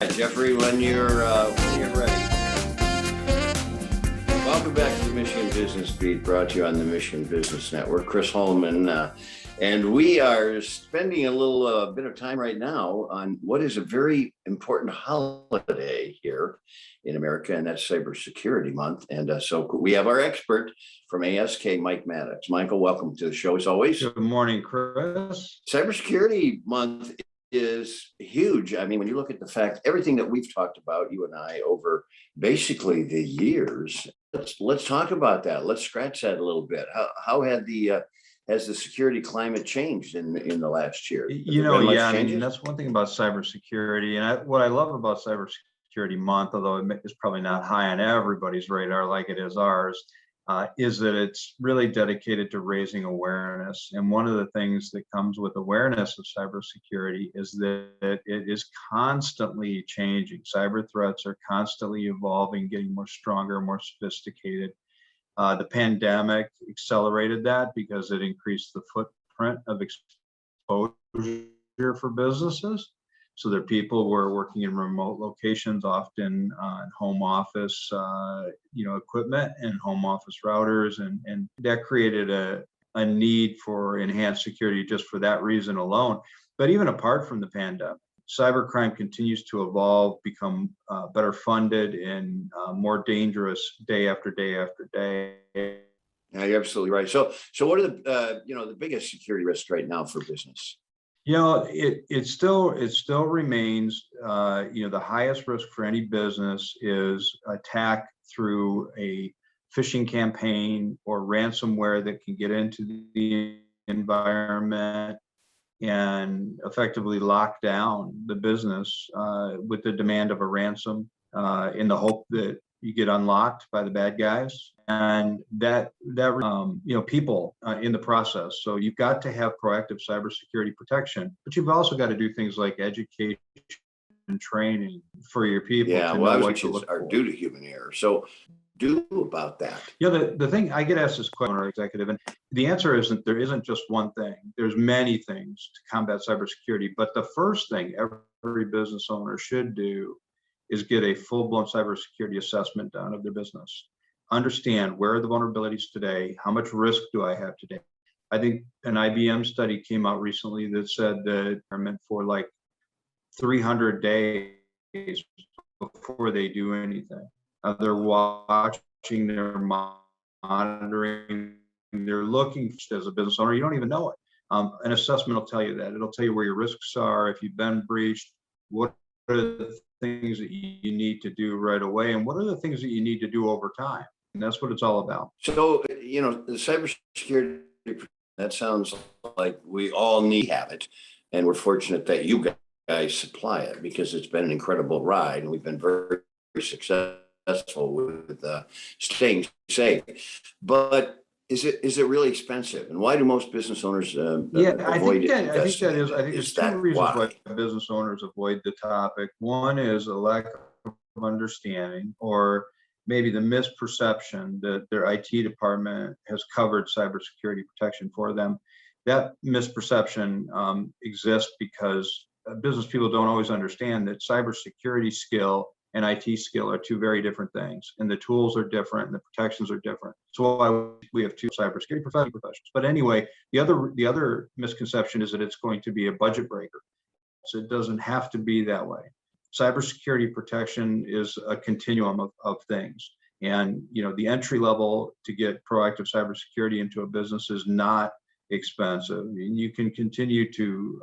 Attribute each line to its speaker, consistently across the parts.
Speaker 1: Jeffrey, when you're ready. Welcome back to the Michigan Business Beat, brought to you on the Michigan Business Network. Chris Holman, and we are spending a little bit of time right now on what is a very important holiday here in America, and that's Cybersecurity Month. And so we have our expert from ASK, Mike Maddox. Michael, welcome to the show as always.
Speaker 2: Good morning, Chris.
Speaker 1: Cybersecurity Month is huge. I mean, when you look at the fact, everything that we've talked about, you and I, over basically the years, let's talk about that. Let's scratch that a little bit. How had has the security climate changed in the last year?
Speaker 2: I mean, that's one thing about cybersecurity, and what I love about Cybersecurity Month, although it's probably not high on everybody's radar like it is ours, is that it's really dedicated to raising awareness. And one of the things that comes with awareness of cybersecurity is that it is constantly changing. Cyber threats are constantly evolving, getting more stronger, more sophisticated. The pandemic accelerated that because it increased the footprint of exposure for businesses. So that people were working in remote locations, often in home office, equipment and home office routers, and that created a need for enhanced security just for that reason alone. But even apart from the pandemic, cybercrime continues to evolve, become better funded, and more dangerous day after day after day.
Speaker 1: Yeah, you're absolutely right. So what are the biggest security risks right now for business?
Speaker 2: It still remains, the highest risk for any business is attack through a phishing campaign or ransomware that can get into the environment and effectively lock down the business with the demand of a ransom in the hope that you get unlocked by the bad guys, and that people in the process. So you've got to have proactive cybersecurity protection, but you've also got to do things like education and training for your people.
Speaker 1: Yeah, which are due to human error. So do about that.
Speaker 2: The thing I get asked this question, our executive, and the answer isn't there isn't just one thing. There's many things to combat cybersecurity, but the first thing every business owner should do is get a full-blown cybersecurity assessment done of their business. Understand where are the vulnerabilities today, how much risk do I have today. I think an IBM study came out recently that said that they're meant for like 300 days before they do anything. They're watching, they're monitoring, they're looking. As a business owner, you don't even know it. An assessment will tell you that. It'll tell you where your risks are, if you've been breached, what are the things that you need to do right away, and what are the things that you need to do over time. And that's what it's all about.
Speaker 1: So, the cybersecurity, that sounds like we all need to have it. And we're fortunate that you guys supply it, because it's been an incredible ride and we've been very, very successful with staying safe. But is it really expensive? And why do most business owners avoid it?
Speaker 2: I think there's two reasons why business owners avoid the topic. One is a lack of understanding, or maybe the misperception that their IT department has covered cybersecurity protection for them. That misperception exists because business people don't always understand that cybersecurity skill and IT skill are two very different things, and the tools are different and the protections are different. So why we have two cybersecurity professionals. But anyway, the other misconception is that it's going to be a budget breaker. So it doesn't have to be that way. Cybersecurity protection is a continuum of things. And the entry level to get proactive cybersecurity into a business is not expensive. And you can continue to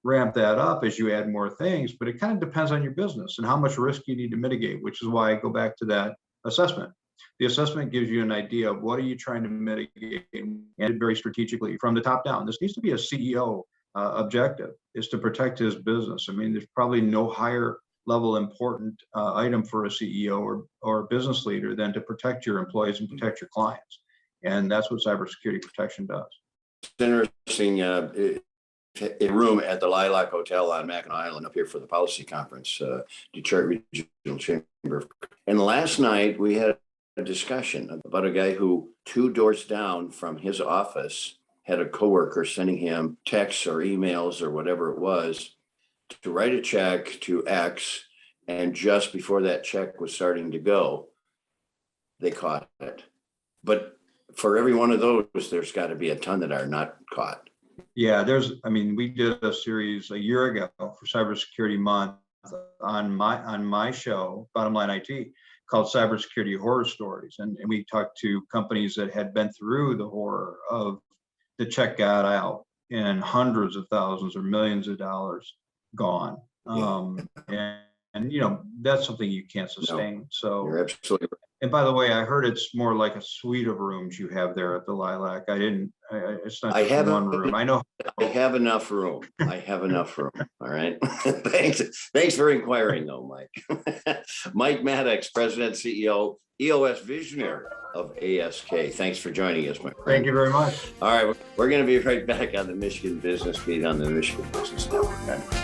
Speaker 2: ramp that up as you add more things, but it kind of depends on your business and how much risk you need to mitigate, which is why I go back to that assessment. The assessment gives you an idea of what are you trying to mitigate, and very strategically from the top down. This needs to be a CEO objective, is to protect his business. I mean, there's probably no higher level important item for a CEO or business leader than to protect your employees and protect your clients. And that's what cybersecurity protection does.
Speaker 1: It's interesting. A room at the Lilac Hotel on Mackinac Island up here for the policy conference, Detroit Regional Chamber. And last night we had a discussion about a guy who 2 doors down from his office had a coworker sending him texts or emails or whatever it was to write a check to X And just before that check was starting to go, they caught it. But for every one of those, there's got to be a ton that are not caught.
Speaker 2: Yeah, we did a series a year ago for Cybersecurity Month on my show, Bottom Line IT, called Cybersecurity Horror Stories. And we talked to companies that had been through the horror of the check got out and hundreds of thousands or millions of dollars gone. And that's something you can't sustain.
Speaker 1: No,
Speaker 2: so
Speaker 1: you're absolutely right.
Speaker 2: And by the way, I heard it's more like a suite of rooms you have there at the Lilac. It's not just one room. I know.
Speaker 1: I have enough room. I have enough room. All right. Thanks for inquiring though, Mike. Mike Maddox, President, CEO, EOS Visionary of ASK. Thanks for joining us, my friend.
Speaker 2: Thank you very much.
Speaker 1: All right. We're going to be right back on the Michigan Business Beat on the Michigan Business Network.